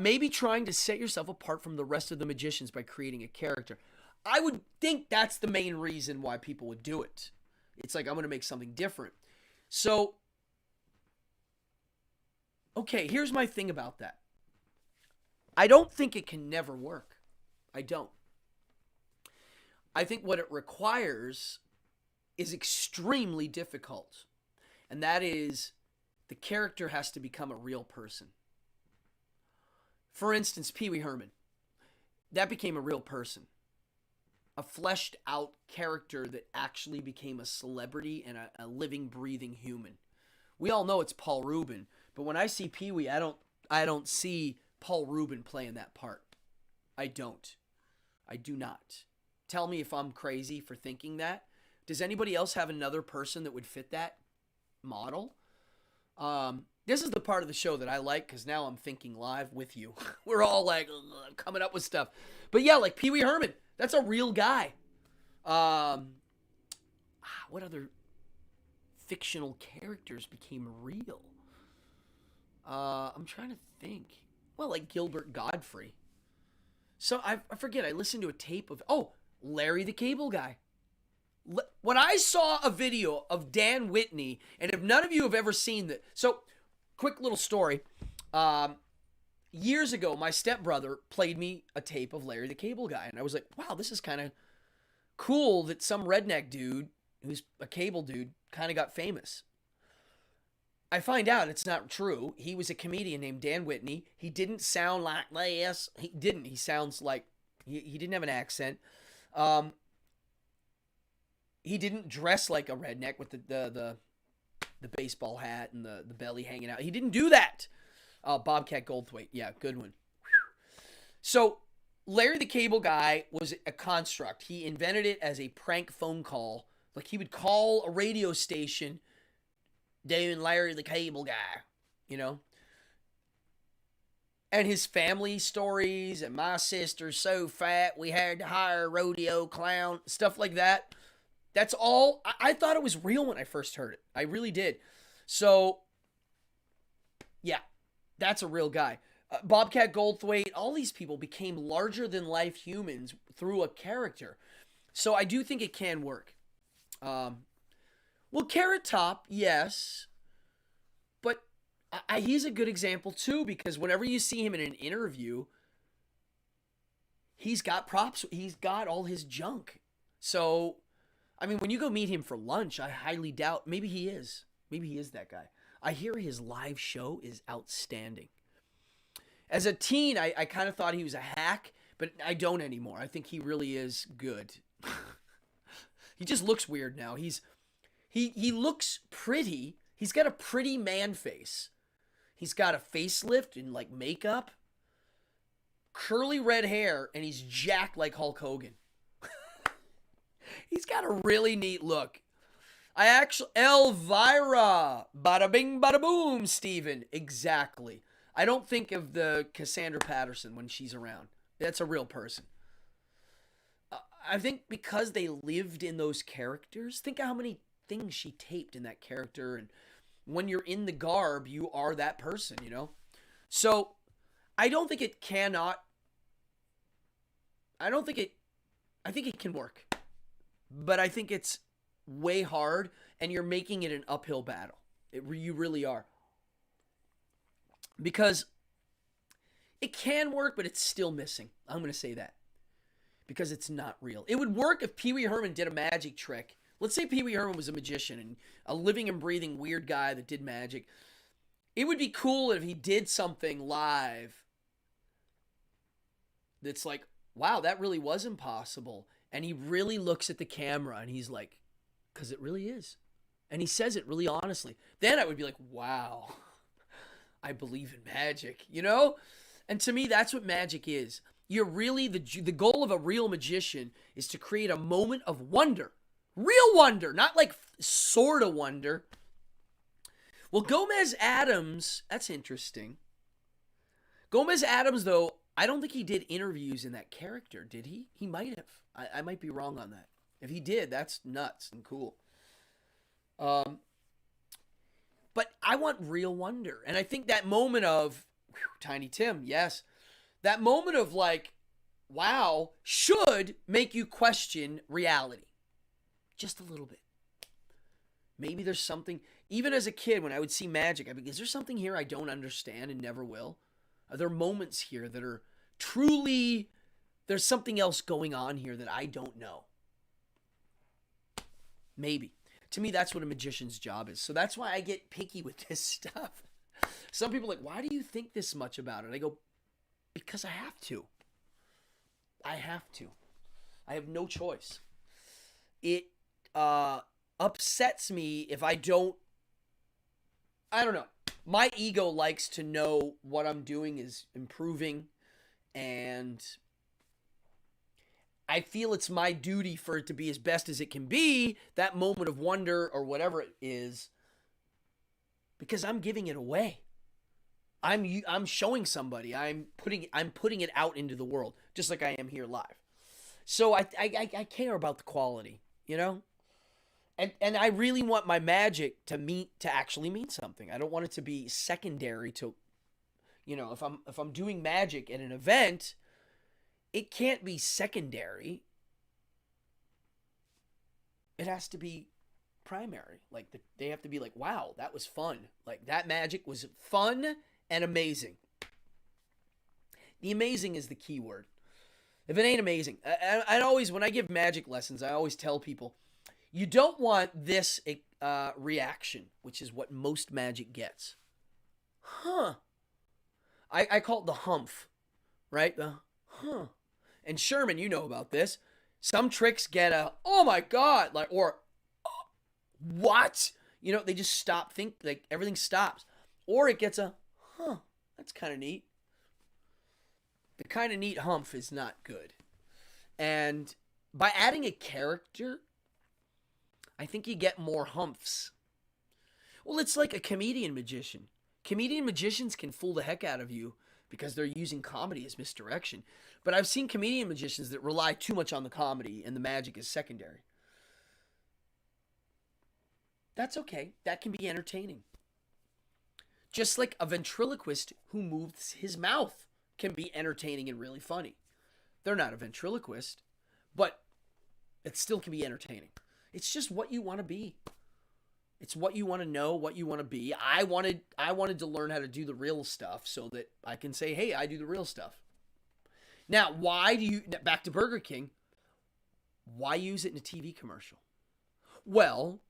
Maybe trying to set yourself apart from the rest of the magicians by creating a character. I would think that's the main reason why people would do it. It's like, I'm going to make something different. So, okay, here's my thing about that. I don't think it can never work. I don't. I think what it requires is extremely difficult. And that is, the character has to become a real person. For instance, Pee Wee Herman. that became a real person. A fleshed out character that actually became a celebrity and a living, breathing human. We all know it's Paul Rubin, but when I see Pee-wee, I don't see Paul Rubin playing that part. I don't. I do not. Tell me if I'm crazy for thinking that. Does anybody else have another person that would fit that model? This is the part of the show that I like because now I'm thinking live with you. We're all like coming up with stuff. But yeah, like Pee Wee Herman. That's a real guy. What other fictional characters became real? I'm trying to think. Well, like Gilbert Godfrey. So I forget. I listened to a tape of Larry the Cable Guy. When I saw a video of Dan Whitney, and if none of you have ever seen that, so quick little story. Years ago, my stepbrother played me a tape of Larry the Cable Guy, and I was like, wow, this is kind of cool that some redneck dude who's a cable dude kind of got famous. I find out it's not true. He was a comedian named Dan Whitney. He didn't sound like this. He didn't. He sounds like he didn't have an accent. He didn't dress like a redneck with the baseball hat and the belly hanging out. He didn't do that. Bobcat Goldthwait. Yeah, good one. So Larry the Cable Guy was a construct. He invented it as a prank phone call. Like he would call a radio station doing Larry the Cable Guy, you know? And his family stories, and my sister's so fat we had to hire a rodeo clown, stuff like that. That's all. I thought it was real when I first heard it. I really did. So, yeah, that's a real guy. Bobcat Goldthwait, all these people became larger-than-life humans through a character. So I do think it can work. Well, Carrot Top, yes. But he's a good example, too, because whenever you see him in an interview, he's got props. He's got all his junk. So, I mean, when you go meet him for lunch, I highly doubt. Maybe he is. Maybe he is that guy. I hear his live show is outstanding. As a teen, I kind of thought he was a hack, but I don't anymore. I think he really is good. He just looks weird now. He looks pretty. He's got a pretty man face. He's got a facelift and like makeup, curly red hair, and he's jacked like Hulk Hogan. He's got a really neat look. Elvira, bada bing, bada boom, Steven. Exactly. I don't think of the Cassandra Patterson when she's around. That's a real person. I think because they lived in those characters, think of how many things she taped in that character. And when you're in the garb, you are that person, you know? So I don't think it cannot. I think it can work. But I think it's way hard, and you're making it an uphill battle. You really are. Because it can work, but it's still missing. I'm going to say that. Because it's not real. It would work if Pee Wee Herman did a magic trick. Let's say Pee Wee Herman was a magician and a living and breathing weird guy that did magic. It would be cool if he did something live that's like, wow, that really was impossible. And he really looks at the camera and he's like, because it really is. And he says it really honestly. Then I would be like, wow, I believe in magic, you know? And to me, that's what magic is. You're really, the goal of a real magician is to create a moment of wonder. Real wonder, not like sort of wonder. Well, Gomez Addams, that's interesting. Gomez Addams, though, I don't think he did interviews in that character, did he? He might have. I might be wrong on that. If he did, that's nuts and cool. But I want real wonder. And I think that moment of, Tiny Tim, yes. That moment of like, wow, should make you question reality. Just a little bit. Maybe there's something, even as a kid when I would see magic, I'd be, is there something here I don't understand and never will? Are there moments here that are truly, there's something else going on here that I don't know? Maybe. To me, that's what a magician's job is. So that's why I get picky with this stuff. Some people are like, why do you think this much about it? I go, because I have to. I have to. I have no choice. It upsets me if I don't. I don't know. My ego likes to know what I'm doing is improving, and I feel it's my duty for it to be as best as it can be, that moment of wonder or whatever it is, because I'm giving it away. I'm showing somebody. I'm putting it out into the world, just like I am here live. So I care about the quality, you know? And I really want my magic to actually mean something. I don't want it to be secondary to, you know, if I'm doing magic at an event, it can't be secondary. It has to be primary. Like they have to be like, wow, that was fun. Like that magic was fun and amazing. The amazing is the key word. If it ain't amazing, I always, when I give magic lessons, I always tell people, you don't want this reaction, which is what most magic gets. Huh. I call it the humph, right? The huh. And Sherman, you know about this. Some tricks get a, oh my God, like, or what? You know, they just stop, like everything stops. Or it gets a, huh, that's kind of neat. The kind of neat humph is not good. And by adding a character, I think you get more humphs. Well, it's like a comedian magician. Comedian magicians can fool the heck out of you because they're using comedy as misdirection. But I've seen comedian magicians that rely too much on the comedy and the magic is secondary. That's okay. That can be entertaining. Just like a ventriloquist who moves his mouth can be entertaining and really funny. They're not a ventriloquist, but it still can be entertaining. It's just what you want to be. It's what you want to know, what you want to be. I wanted to learn how to do the real stuff so that I can say, hey, I do the real stuff. Now, back to Burger King, why use it in a TV commercial? Well,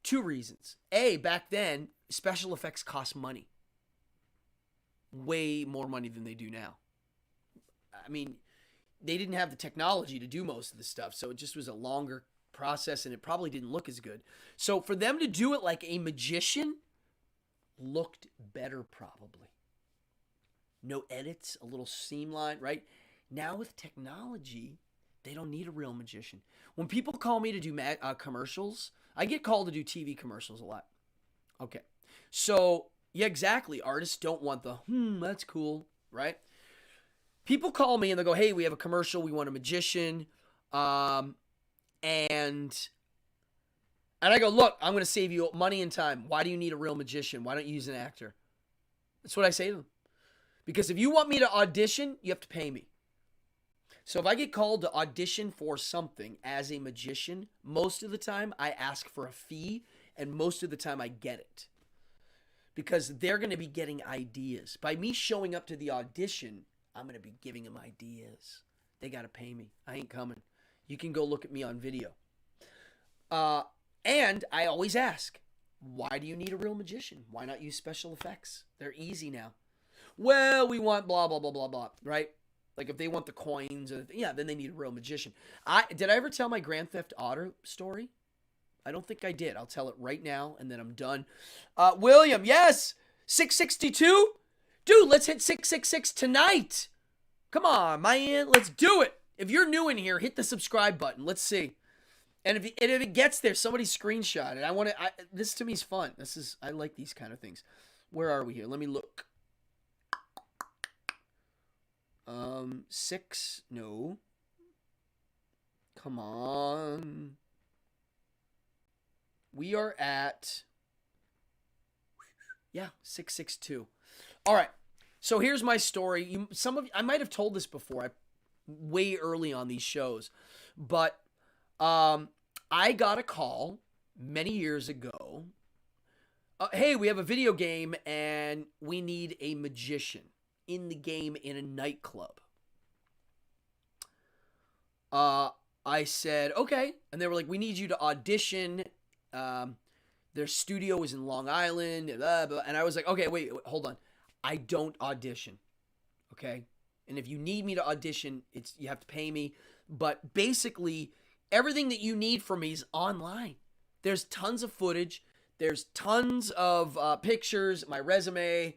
two reasons. A, back then, special effects cost money. Way more money than they do now. I mean, they didn't have the technology to do most of the stuff, so it just was a longer process and it probably didn't look as good. So for them to do it like a magician looked better probably. No edits, a little seam line, right? Now with technology, they don't need a real magician. When people call me to do commercials, I get called to do TV commercials a lot. Okay. So, yeah, exactly. Artists don't want the, that's cool, right? People call me and they go, hey, we have a commercial. We want a magician. And I go, look, I'm going to save you money and time. Why do you need a real magician? Why don't you use an actor? That's what I say to them. Because if you want me to audition, you have to pay me. So if I get called to audition for something as a magician, most of the time I ask for a fee, and most of the time I get it. Because they're going to be getting ideas. By me showing up to the audition, I'm going to be giving them ideas. They got to pay me. I ain't coming. You can go look at me on video. And I always ask, why do you need a real magician? Why not use special effects? They're easy now. Well, we want blah, blah, blah, blah, blah, right? Like if they want the coins, then they need a real magician. Did I ever tell my Grand Theft Auto story? I don't think I did. I'll tell it right now, and then I'm done. William, yes! 662? Dude, let's hit 666 tonight. Come on, man. Let's do it. If you're new in here, hit the subscribe button. Let's see. And if it gets there, somebody screenshot it. This to me is fun. I like these kind of things. Where are we here? Let me look. 6, no. Come on. We are at, 662. All right. So here's my story. I might have told this before, way early on these shows, but I got a call many years ago. Hey, we have a video game and we need a magician in the game in a nightclub. I said, okay. And they were like, we need you to audition. Their studio is in Long Island. Blah, blah. And I was like, okay, wait, hold on. I don't audition. Okay. And if you need me to audition, you have to pay me. But basically, everything that you need from me is online. There's tons of footage. There's tons of pictures, my resume.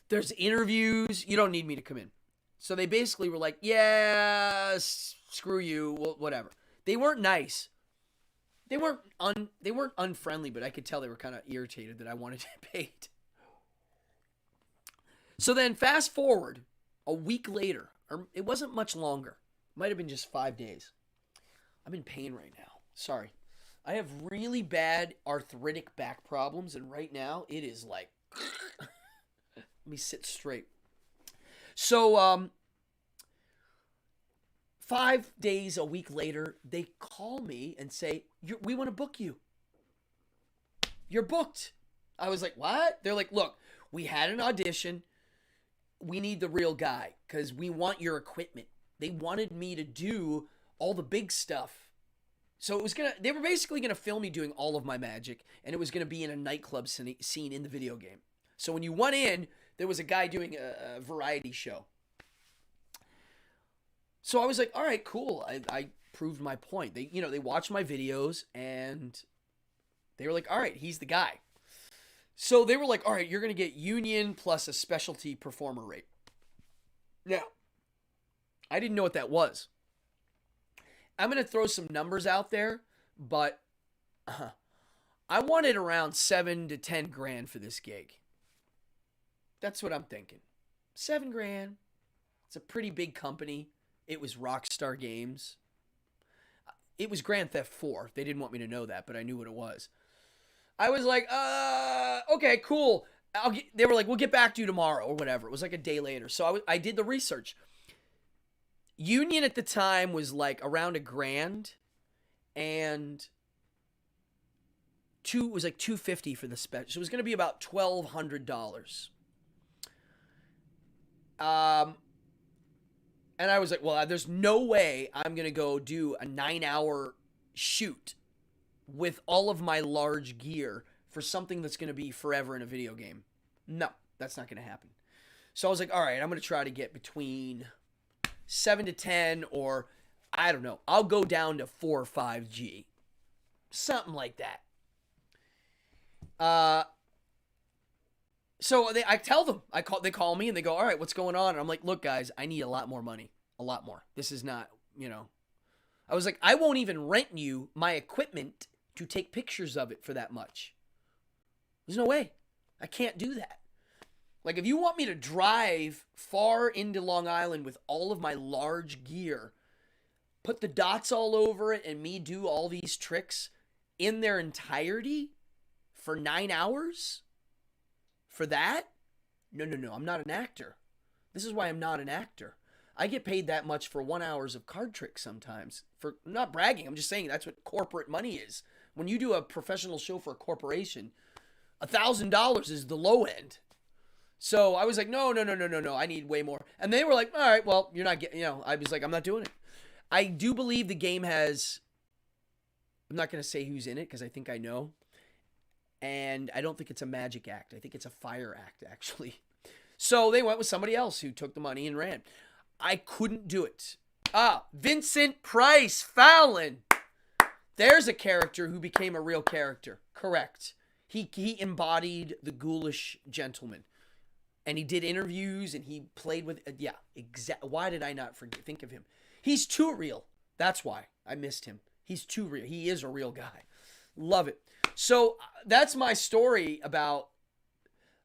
There's interviews. You don't need me to come in. So they basically were like, yeah, screw you, whatever. They weren't nice. They weren't unfriendly, but I could tell they were kind of irritated that I wanted to get paid. So then fast forward a week later, or it wasn't much longer. It might have been just 5 days. I'm in pain right now. Sorry. I have really bad arthritic back problems, and right now it is like, let me sit straight. So, 5 days, a week later, they call me and say, we want to book you. You're booked. I was like, what? They're like, look, we had an audition. We need the real guy because we want your equipment. They wanted me to do all the big stuff. So they were basically going to film me doing all of my magic, and it was going to be in a nightclub scene in the video game. So when you went in, there was a guy doing a variety show. So I was like, all right, cool. I proved my point. They watched my videos, and they were like, all right, he's the guy. So they were like, all right, you're going to get union plus a specialty performer rate. Now, I didn't know what that was. I'm going to throw some numbers out there, but I wanted around 7 to 10 grand for this gig. That's what I'm thinking. 7 grand. It's a pretty big company. It was Rockstar Games. It was Grand Theft 4. They didn't want me to know that, but I knew what it was. I was like, okay, cool. They were like, we'll get back to you tomorrow or whatever. It was like a day later. So I did the research. Union at the time was like around $1 grand, and it was like $250 for the special. So it was going to be about $1,200. And I was like, well, there's no way I'm going to go do a 9-hour shoot with all of my large gear for something that's going to be forever in a video game. No, that's not going to happen. So I was like, all right, I'm going to try to get between 7 to 10, or I don't know. I'll go down to 4 or 5 G. Something like that. So I tell them, they call me and they go, all right, what's going on? And I'm like, look, guys, I need a lot more money. A lot more. This is not, I was like, I won't even rent you my equipment to take pictures of it for that much. There's no way. I can't do that. Like, if you want me to drive far into Long Island with all of my large gear, put the dots all over it, and me do all these tricks in their entirety for 9 hours? For that? No. I'm not an actor. This is why I'm not an actor. I get paid that much for 1 hour of card tricks sometimes. I'm not bragging. I'm just saying that's what corporate money is. When you do a professional show for a corporation, $1,000 is the low end. So I was like, no. I need way more. And they were like, all right, well, you're not getting, I was like, I'm not doing it. I do believe the game has, I'm not going to say who's in it because I think I know. And I don't think it's a magic act. I think it's a fire act, actually. So they went with somebody else who took the money and ran. I couldn't do it. Vincent Price Fallon. There's a character who became a real character. Correct. He embodied the ghoulish gentleman. And he did interviews and he played with, why did I not think of him? He's too real. That's why I missed him. He's too real. He is a real guy. Love it. So that's my story about,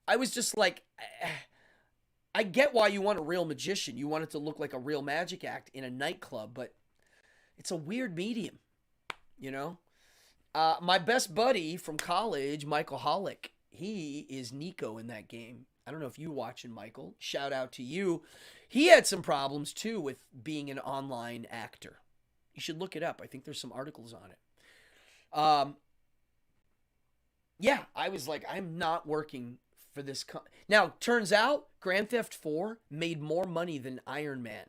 I was just like, I get why you want a real magician. You want it to look like a real magic act in a nightclub, but it's a weird medium, My best buddy from college, Michael Hollick, he is Nico in that game. I don't know if you're watching, Michael. Shout out to you. He had some problems, too, with being an online actor. You should look it up. I think there's some articles on it. I was like, I'm not working for this. Now, turns out Grand Theft 4 made more money than Iron Man.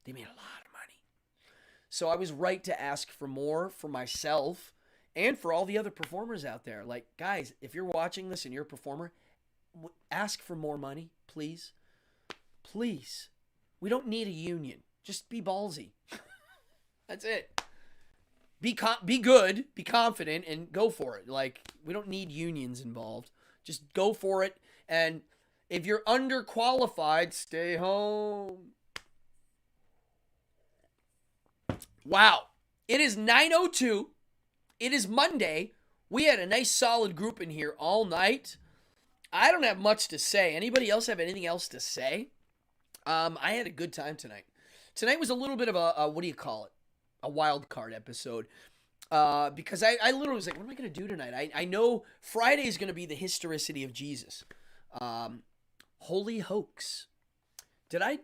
They made a lot of money. So I was right to ask for more for myself and for all the other performers out there. Like, guys, if you're watching this and you're a performer, ask for more money, please. Please. We don't need a union. Just be ballsy. That's it. Be good, be confident, and go for it. Like, we don't need unions involved. Just go for it. And if you're underqualified, stay home. Wow. It is 9:02. It is Monday. We had a nice solid group in here all night. I don't have much to say. Anybody else have anything else to say? I had a good time tonight. Tonight was a little bit of a what do you call it? A wild card episode. Because I literally was like, what am I going to do tonight? I know Friday is going to be the historicity of Jesus. Holy hoax. I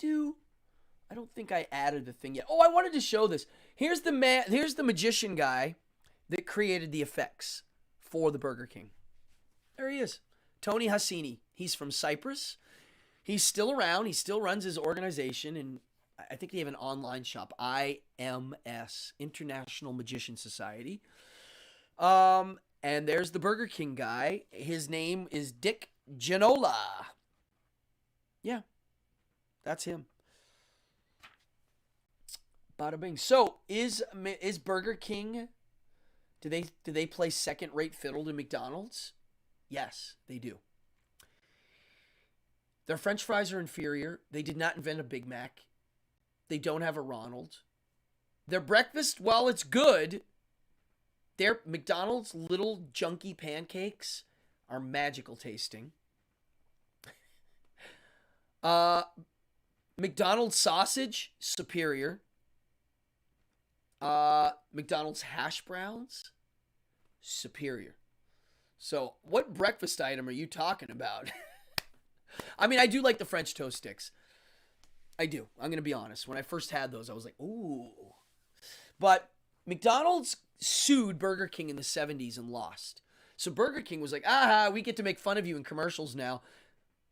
don't think I added the thing yet. Oh, I wanted to show this. Here's the magician guy that created the effects for the Burger King. There he is. Tony Hassini. He's from Cyprus. He's still around. He still runs his organization, and I think they have an online shop, IMS, International Magician Society. And there's the Burger King guy. His name is Dick Genola. Yeah, that's him. Bada bing. So, is Burger King, do they play second-rate fiddle to McDonald's? Yes, they do. Their French fries are inferior. They did not invent a Big Mac. They don't have a Ronald. Their breakfast, while it's good, their McDonald's little junky pancakes are magical tasting. McDonald's sausage, superior. McDonald's hash browns, superior. So, what breakfast item are you talking about? I mean, I do like the French toast sticks. I do. I'm going to be honest. When I first had those, I was like, ooh. But McDonald's sued Burger King in the 70s and lost. So Burger King was like, we get to make fun of you in commercials now.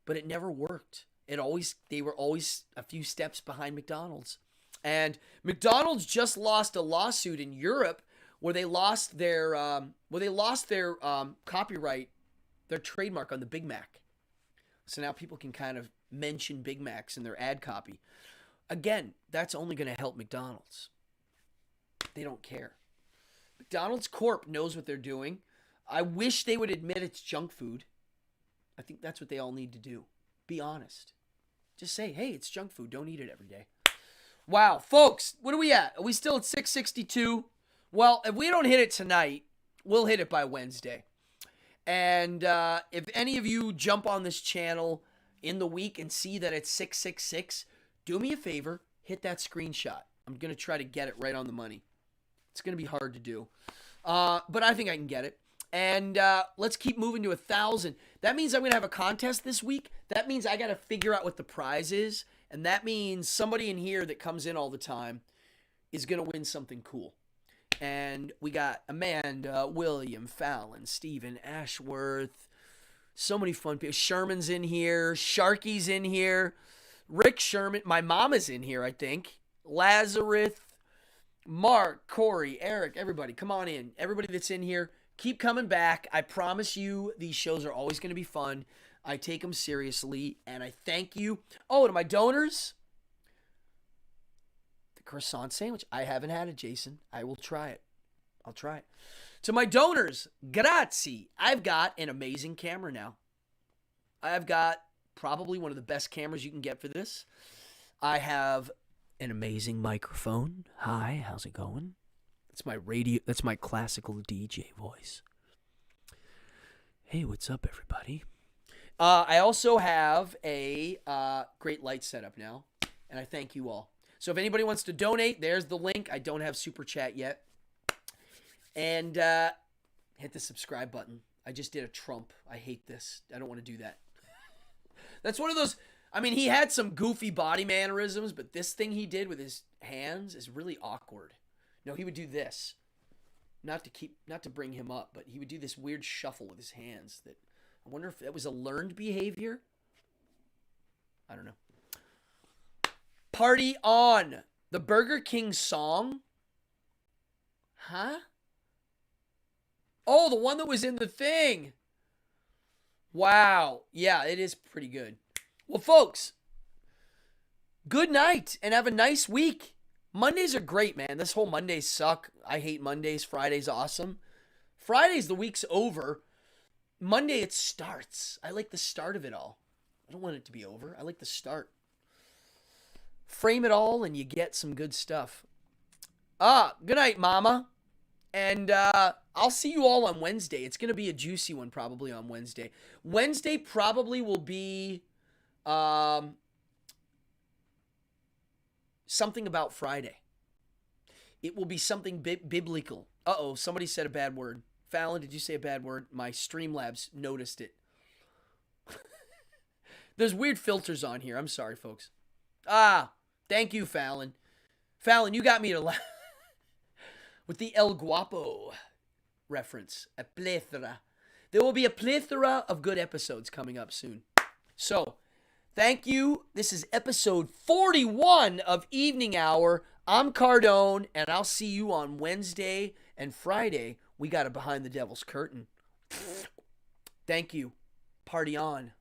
But it never worked. They were always a few steps behind McDonald's. And McDonald's just lost a lawsuit in Europe where they lost their copyright, their trademark on the Big Mac. So now people can kind of mention Big Macs in their ad copy. Again, that's only going to help McDonald's. They don't care. McDonald's Corp knows what they're doing. I wish they would admit it's junk food. I think that's what they all need to do. Be honest. Just say, hey, it's junk food. Don't eat it every day. Wow, folks, what are we at? Are we still at 662? Well, if we don't hit it tonight, we'll hit it by Wednesday. And if any of you jump on this channel in the week and see that it's 666, do me a favor, hit that screenshot. I'm going to try to get it right on the money. It's going to be hard to do. But I think I can get it. And let's keep moving to 1,000. That means I'm going to have a contest this week. That means I got to figure out what the prize is. And that means somebody in here that comes in all the time is going to win something cool. And we got Amanda, William, Fallon, Steven, Ashworth. So many fun people. Sherman's in here. Sharky's in here. Rick Sherman. My mom is in here, I think. Lazarus, Mark, Corey, Eric, everybody. Come on in. Everybody that's in here, keep coming back. I promise you these shows are always going to be fun. I take them seriously, and I thank you. Oh, to my donors. The croissant sandwich. I haven't had it, Jason. I will try it. I'll try it. To my donors, grazie. I've got an amazing camera now. I've got probably one of the best cameras you can get for this. I have an amazing microphone. Hi, how's it going? That's my radio. That's my classical DJ voice. Hey, what's up, everybody? I also have a great light setup now, and I thank you all. So if anybody wants to donate, there's the link. I don't have Super Chat yet. And hit the subscribe button. I just did a Trump. I hate this. I don't want to do that. That's one of those, I mean, he had some goofy body mannerisms, but this thing he did with his hands is really awkward. No, he would do this. Not to bring him up, but he would do this weird shuffle with his hands that I wonder if that was a learned behavior. I don't know. Party on. The Burger King song. Huh? Oh, the one that was in the thing. Wow. Yeah, it is pretty good. Well, folks, Good night and have a nice week. Mondays are great, man. This whole Mondays suck. I hate Mondays. Friday's awesome. Friday's the week's over. Monday it starts. I like the start of it all. I don't want it to be over. I like the start. Frame it all and you get some good stuff. Good night, Mama. And I'll see you all on Wednesday. It's going to be a juicy one probably on Wednesday. Wednesday probably will be something about Friday. It will be something biblical. Uh-oh, somebody said a bad word. Fallon, did you say a bad word? My Streamlabs noticed it. There's weird filters on here. I'm sorry, folks. Thank you, Fallon. Fallon, you got me to laugh. With the El Guapo reference. A plethora. There will be a plethora of good episodes coming up soon. So, thank you. This is episode 41 of Evening Hour. I'm Cardone, and I'll see you on Wednesday and Friday. We got a Behind the Devil's Curtain. Thank you. Party on.